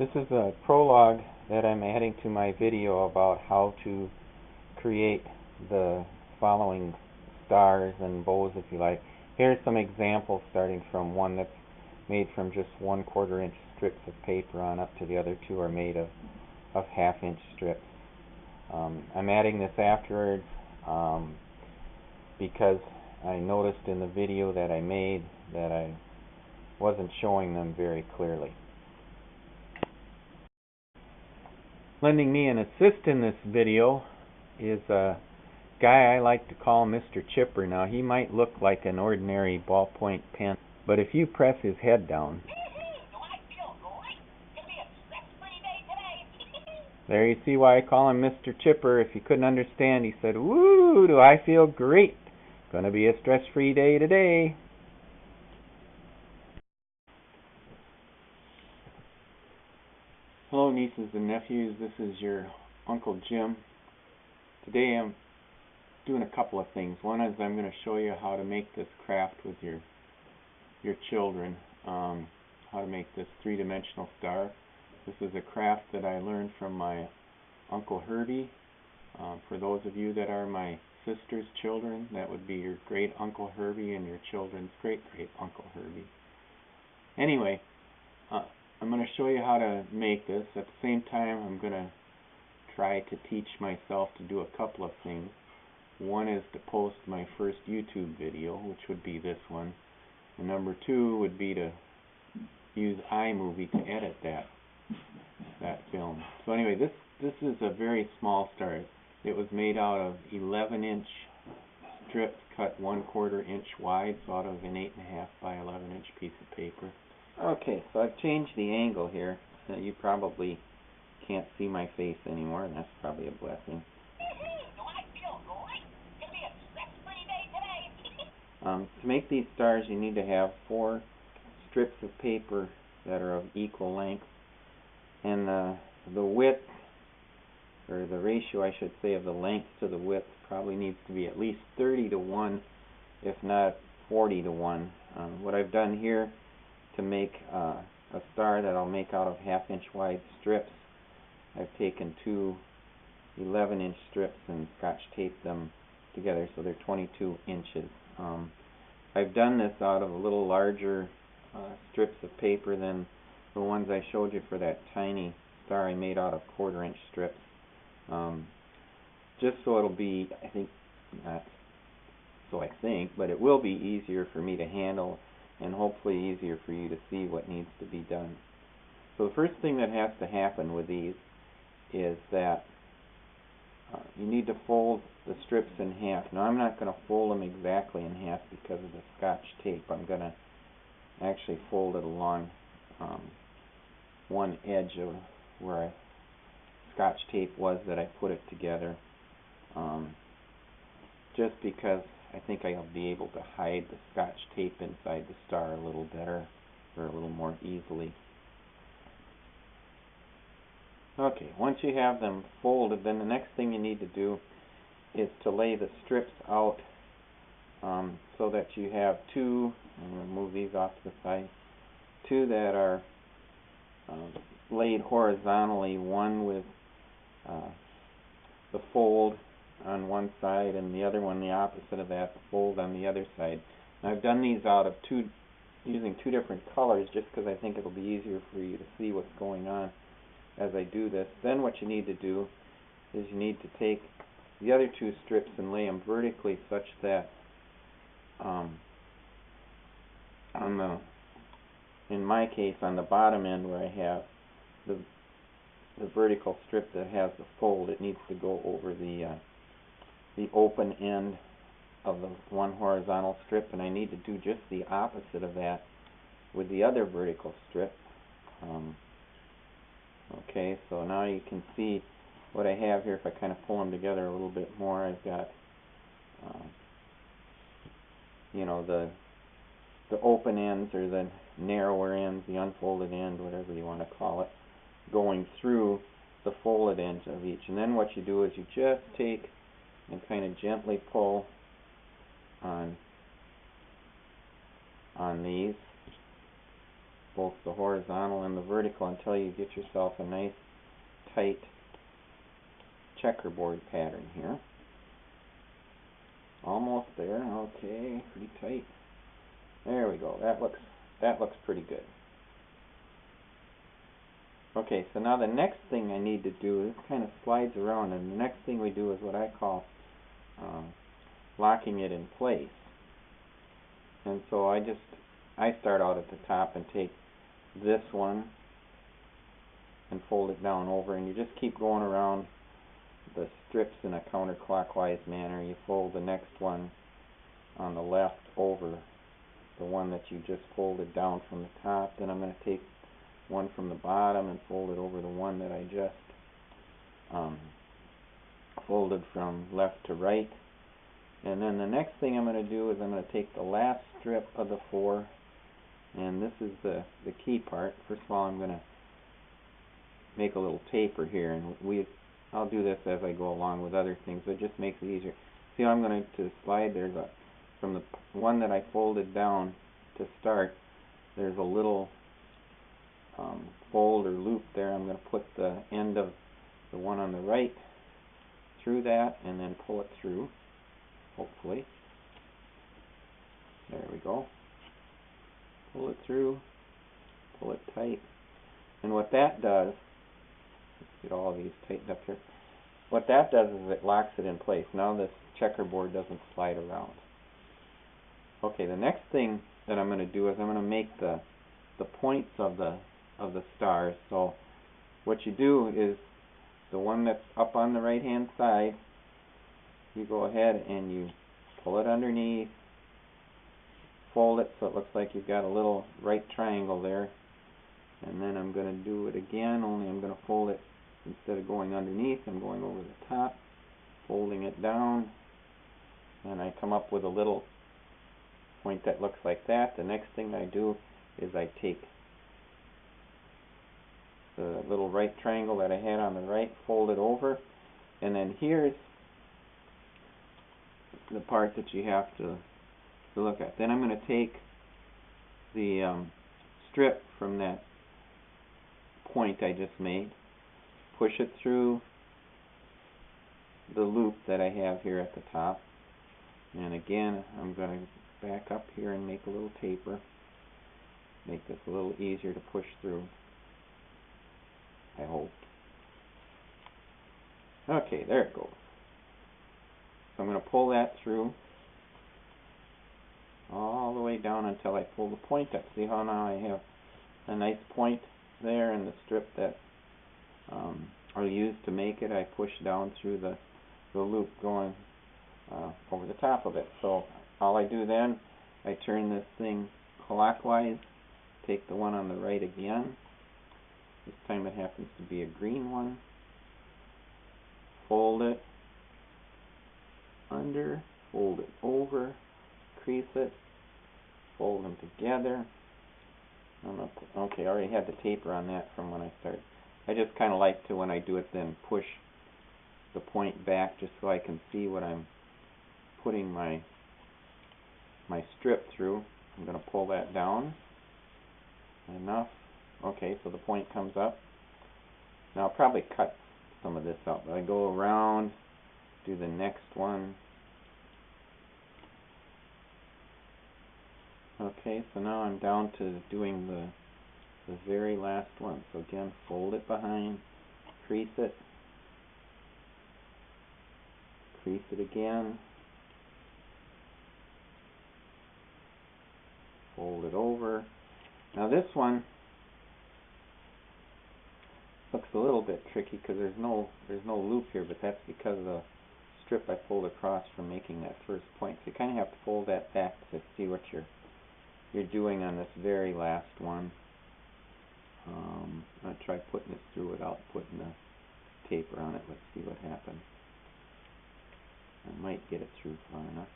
This is a prologue that I'm adding to my video about how to create the following stars and bows, if you like. Here's some examples, starting from one that's made from just 1/4 inch strips of paper on up to the other two are made of 1/2 inch strips. I'm adding this afterwards because I noticed in the video that I made that I wasn't showing them very clearly. Lending me an assist in this video is a guy I like to call Mr. Chipper. Now, he might look like an ordinary ballpoint pen, but if you press his head down, there you see why I call him Mr. Chipper. If you couldn't understand, he said, "Woo, do I feel great. Gonna be a stress-free day today." Hello, nieces and nephews. This is your Uncle Jim. Today I'm doing a couple of things. One is I'm going to show you how to make this craft with your children. How to make this three-dimensional star. This is a craft that I learned from my Uncle Herbie. For those of you that are my sister's children, that would be your great Uncle Herbie and your children's great Uncle Herbie. Anyway, I'm going to show you how to make this. At the same time, I'm going to try to teach myself to do a couple of things. One is to post my first YouTube video, which would be this one. And number two would be to use iMovie to edit that film. So anyway, this is a very small star. It was made out of 11-inch strips cut 1/4 inch wide, so out of an 8.5 by 11-inch piece of paper. Okay, so I've changed the angle here. You probably can't see my face anymore, and that's probably a blessing. To make these stars, you need to have 4 strips of paper that are of equal length, and the width, or the ratio, I should say, of the length to the width probably needs to be at least 30:1, if not 40:1. What I've done here to make a star that I'll make out of 1/2 inch wide strips, I've taken 2 11-inch strips and Scotch taped them together so they're 22 inches. I've done this out of a little larger strips of paper than the ones I showed you for that tiny star I made out of 1/4 inch strips. Just so it'll be, but it will be easier for me to handle, and hopefully easier for you to see what needs to be done. So the first thing that has to happen with these is that you need to fold the strips in half. Now, I'm not going to fold them exactly in half because of the Scotch tape. I'm going to actually fold it along one edge of where Scotch tape was that I put it together, just because I think I'll be able to hide the Scotch tape inside the star a little better, or a little more easily. Okay, once you have them folded, then the next thing you need to do is to lay the strips out so that you have 2, I'm going to move these off to the side, 2 that are laid horizontally, one with the fold on one side and the other one the opposite of that, the fold on the other side. Now, I've done these out of using 2 different colors just because I think it'll be easier for you to see what's going on as I do this. Then what you need to do is you need to take the other 2 strips and lay them vertically such that in my case, on the bottom end where I have the vertical strip that has the fold, it needs to go over the open end of the one horizontal strip, and I need to do just the opposite of that with the other vertical strip. Okay, so now you can see what I have here. If I kind of pull them together a little bit more, I've got the open ends, or the narrower ends, the unfolded end, whatever you want to call it, going through the folded ends of each. And then what you do is you just take and kind of gently pull on these, both the horizontal and the vertical until you get yourself a nice tight checkerboard pattern here. Almost there. Okay, pretty tight. There we go. That looks pretty good. Okay, so now the next thing I need to do, this kind of slides around, and the next thing we do is what I call locking it in place. And so I start out at the top and take this one and fold it down over, and you just keep going around the strips in a counterclockwise manner. You fold the next one on the left over the one that you just folded down from the top. Then I'm going to take one from the bottom and fold it over the one that I just folded from left to right. And then the next thing I'm going to do is I'm going to take the last strip of the 4, and this is the key part. First of all, I'm going to make a little taper here, and I'll do this as I go along with other things, but it just makes it easier. See how I'm going to slide? There's from the one that I folded down to start, there's a little fold or loop there. I'm going to put the end of the one on the right through that and then pull it through, hopefully. There we go. Pull it through, pull it tight. And what that does, let's get all of these tightened up here. What that does is it locks it in place. Now this checkerboard doesn't slide around. Okay, the next thing that I'm going to do is I'm going to make the points of the stars. So what you do is the one that's up on the right hand side, you go ahead and you pull it underneath, fold it so it looks like you've got a little right triangle there, and then I'm going to do it again, only I'm going to fold it, instead of going underneath, I'm going over the top, folding it down, and I come up with a little point that looks like that. The next thing I do is I take the little right triangle that I had on the right, fold it over, and then here's the part that you have to look at. Then I'm going to take the strip from that point I just made, push it through the loop that I have here at the top, and again I'm going to back up here and make a little taper, make this a little easier to push through, I hope. Okay, there it goes. So I'm going to pull that through all the way down until I pull the point up. See how now I have a nice point there, and the strip that I used to make it, I push down through the loop going over the top of it. So all I do then, I turn this thing clockwise, take the one on the right again. This time it happens to be a green one. Fold it under, fold it over, crease it, fold them together. Okay, I already had the taper on that from when I started. I just kind of like to, when I do it, then push the point back just so I can see what I'm putting my strip through. I'm going to pull that down. Enough. Okay, so the point comes up. Now I'll probably cut some of this out, but I go around, do the next one. Okay, so now I'm down to doing the very last one. So again, fold it behind, crease it again, fold it over. Now this one looks a little bit tricky because there's no loop here, but that's because of the strip I pulled across from making that first point. So you kind of have to fold that back to see what you're doing on this very last one. I'm going to try putting this through without putting the taper on it. Let's see what happens. I might get it through far enough.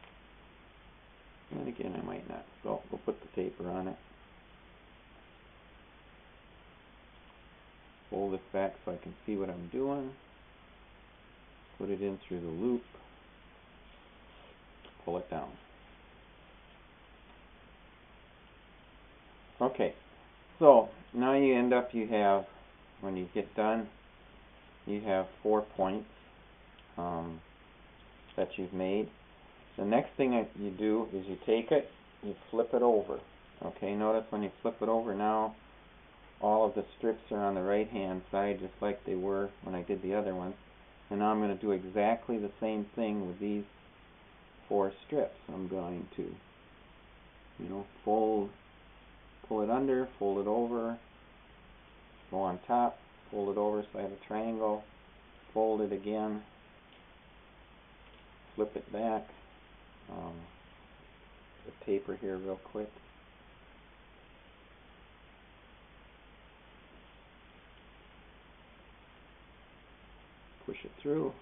And again, I might not. So we'll put the taper on it. Fold this back so I can see what I'm doing. Put it in through the loop. Pull it down. Okay, So now you end up, when you get done, you have 4 points that you've made. The next thing that you do is you take it, you flip it over. Okay, notice when you flip it over now, all of the strips are on the right hand side just like they were when I did the other ones. And now I'm going to do exactly the same thing with these 4 strips. I'm going to, pull it under, fold it over, go on top, fold it over so I have a triangle, fold it again, flip it back, the taper here real quick. Push it through,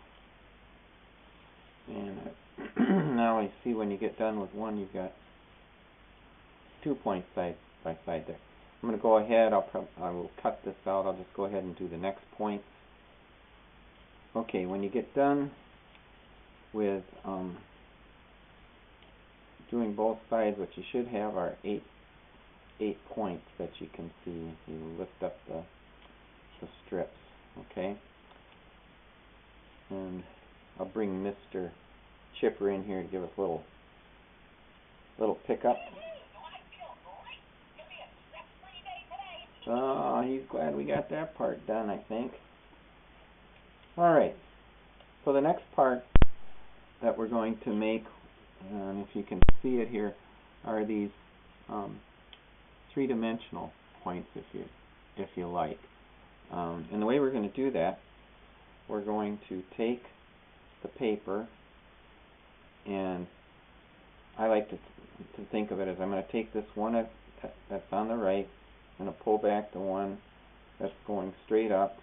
and now you see when you get done with one, you've got 2 points side by side there. I'm going to go ahead, I will cut this out, I'll just go ahead and do the next point. Okay, when you get done with doing both sides, what you should have are 8 points that you can see. You lift up the strips, okay? And I'll bring Mr. Chipper in here to give us a little pickup. Oh, he's glad we got that part done, I think. Alright, so the next part that we're going to make, and if you can see it here, are these 3-dimensional points, if you like. And the way we're going to do that, we're going to take the paper, and I like to think of it as I'm going to take this one that's on the right, I'm going to pull back the one that's going straight up,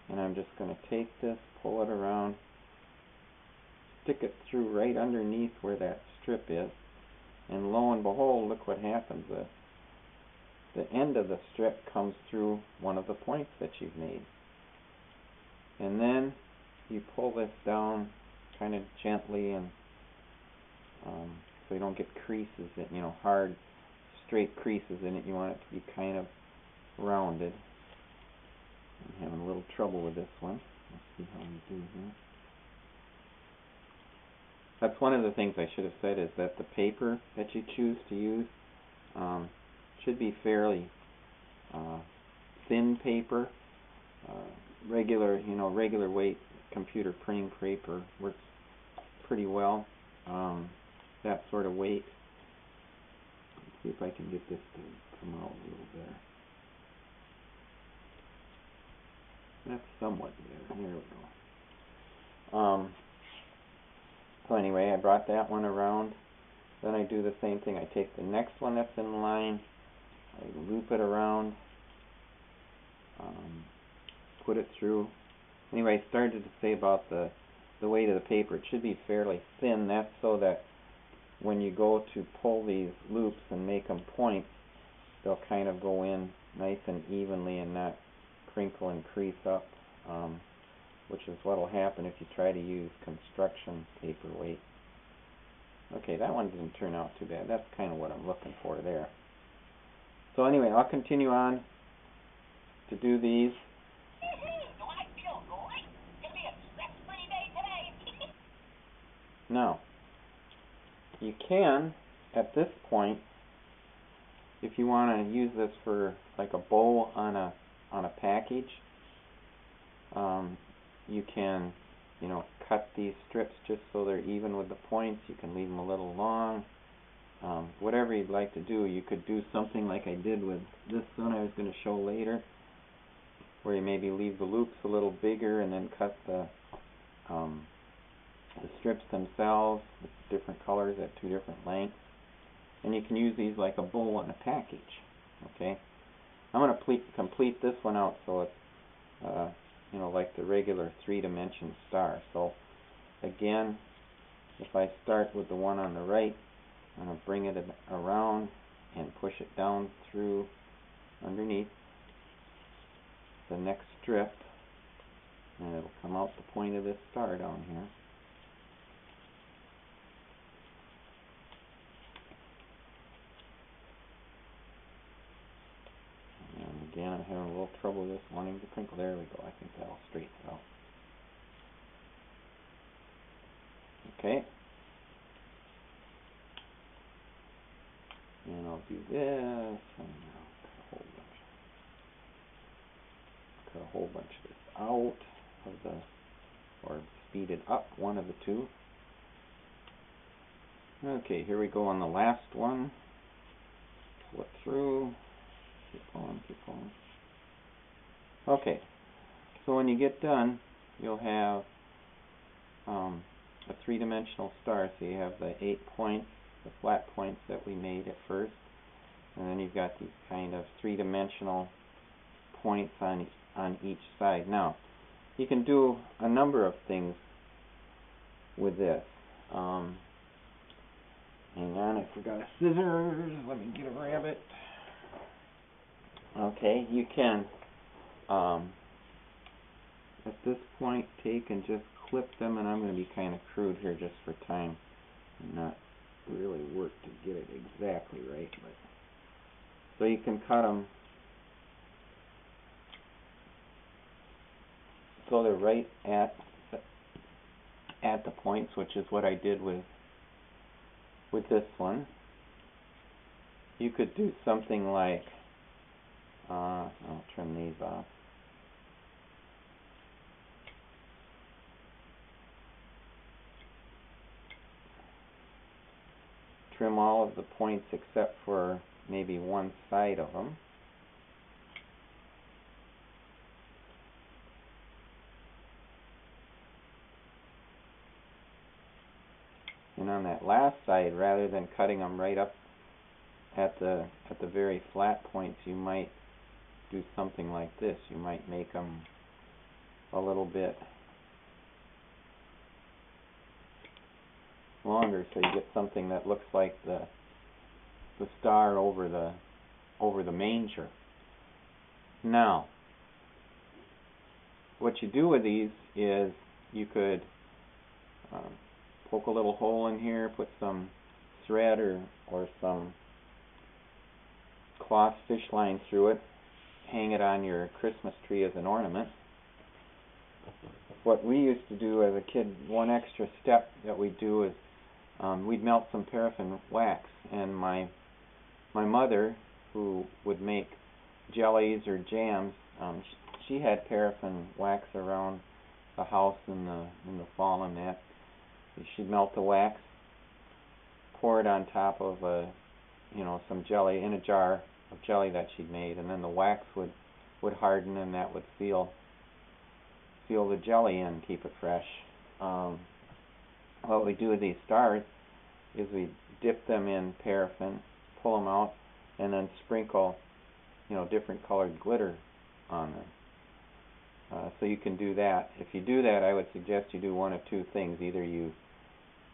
and I'm just going to take this, pull it around, stick it through right underneath where that strip is, and lo and behold, look what happens. The end of the strip comes through one of the points that you've made. And then you pull this down kind of gently, and so you don't get creases, hard, straight creases in it. You want it to be kind of rounded. I'm having a little trouble with this one. Let's see how we do here. That's one of the things I should have said, is that the paper that you choose to use should be fairly thin paper. Regular weight computer printing paper works pretty well. That sort of weight. Let's see if I can get this to come out a little better. That's somewhat better. There we go. So anyway, I brought that one around. Then I do the same thing. I take the next one that's in line, I loop it around, put it through. Anyway, I started to say about the weight of the paper. It should be fairly thin. That's so that when you go to pull these loops and make them points, they'll kind of go in nice and evenly and not crinkle and crease up, which is what will happen if you try to use construction paper weight. Okay, that one didn't turn out too bad. That's kind of what I'm looking for there. So anyway, I'll continue on to do these. Now, you can, at this point, if you want to use this for like a bow on a package, you can, cut these strips just so they're even with the points. You can leave them a little long. Whatever you'd like to do. You could do something like I did with this one I was going to show later, where you maybe leave the loops a little bigger and then cut the strips themselves with different colors at 2 different lengths. And you can use these like a bow on a package. Okay, I'm going to complete this one out so it's like the regular 3-dimension star. So again, if I start with the one on the right, I'm going to bring it around and push it down through underneath the next strip, and it'll come out the point of this star down here. Again, I'm having a little trouble with this, wanting to crinkle. There we go. I think that'll straighten it out. Okay. And I'll do this, and I'll cut a whole bunch of this out of the, or speed it up, one of the two. Okay, here we go on the last one. Pull it through. Keep going, keep going. Okay, so when you get done, you'll have a three-dimensional star. So you have the 8 points, the flat points that we made at first, and then you've got these kind of three-dimensional points on each side. Now, you can do a number of things with this. Hang on, I forgot a scissors. Let me get a rabbit. Okay, you can, at this point, take and just clip them, and I'm going to be kind of crude here just for time and not really work to get it exactly right. But so you can cut them so they're right at the points, which is what I did with this one. You could do something like, I'll trim these off. Trim all of the points except for maybe one side of them. And on that last side, rather than cutting them right up at the very flat points, you might do something like this. You might make them a little bit longer, so you get something that looks like the star over the manger. Now, what you do with these is you could poke a little hole in here, put some thread or some cloth fish line through it, hang it on your Christmas tree as an ornament. What we used to do as a kid, one extra step that we'd do is we'd melt some paraffin wax, and my mother, who would make jellies or jams, she had paraffin wax around the house in the fall and that. She'd melt the wax, pour it on top of some jelly in a jar of jelly that she'd made, and then the wax would harden, and that would seal the jelly in, keep it fresh. What we do with these stars is we dip them in paraffin, pull them out, and then sprinkle different colored glitter on them. So you can do that. If you do that, I would suggest you do one of two things. Either you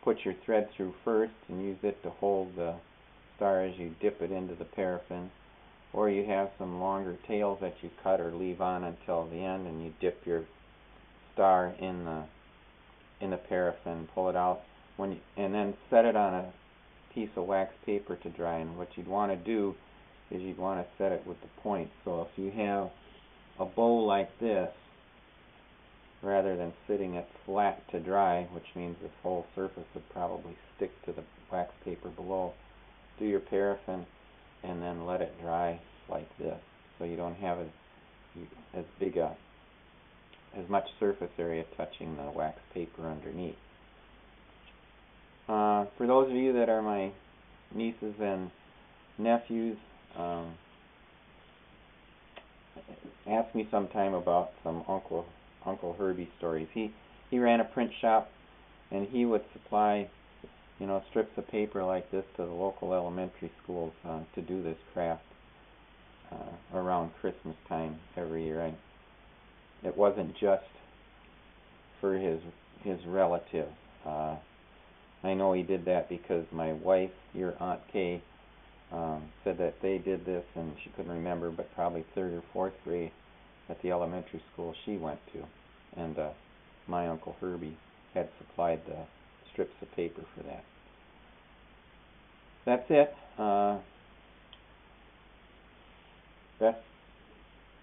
put your thread through first and use it to hold the star as you dip it into the paraffin, or you have some longer tails that you cut or leave on until the end, and you dip your star in the paraffin, pull it out, and then set it on a piece of wax paper to dry. And what you'd want to do is you'd want to set it with the point. So if you have a bow like this, rather than sitting it flat to dry, which means this whole surface would probably stick to the wax paper below, do your paraffin and then let it dry like this, so you don't have as much surface area touching the wax paper underneath. For those of you that are my nieces and nephews, ask me sometime about some Uncle Herbie stories. He ran a print shop, and he would supply strips of paper like this to the local elementary schools to do this craft around Christmas time every year. It wasn't just for his relatives. I know he did that because my wife, your Aunt Kay, said that they did this, and she couldn't remember, but probably 3rd or 4th grade at the elementary school she went to, and my Uncle Herbie had supplied the strips of paper for that. That's it.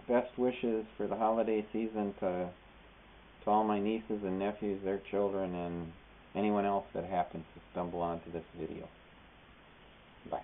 best wishes for the holiday season to all my nieces and nephews, their children, and anyone else that happens to stumble onto this video. Bye.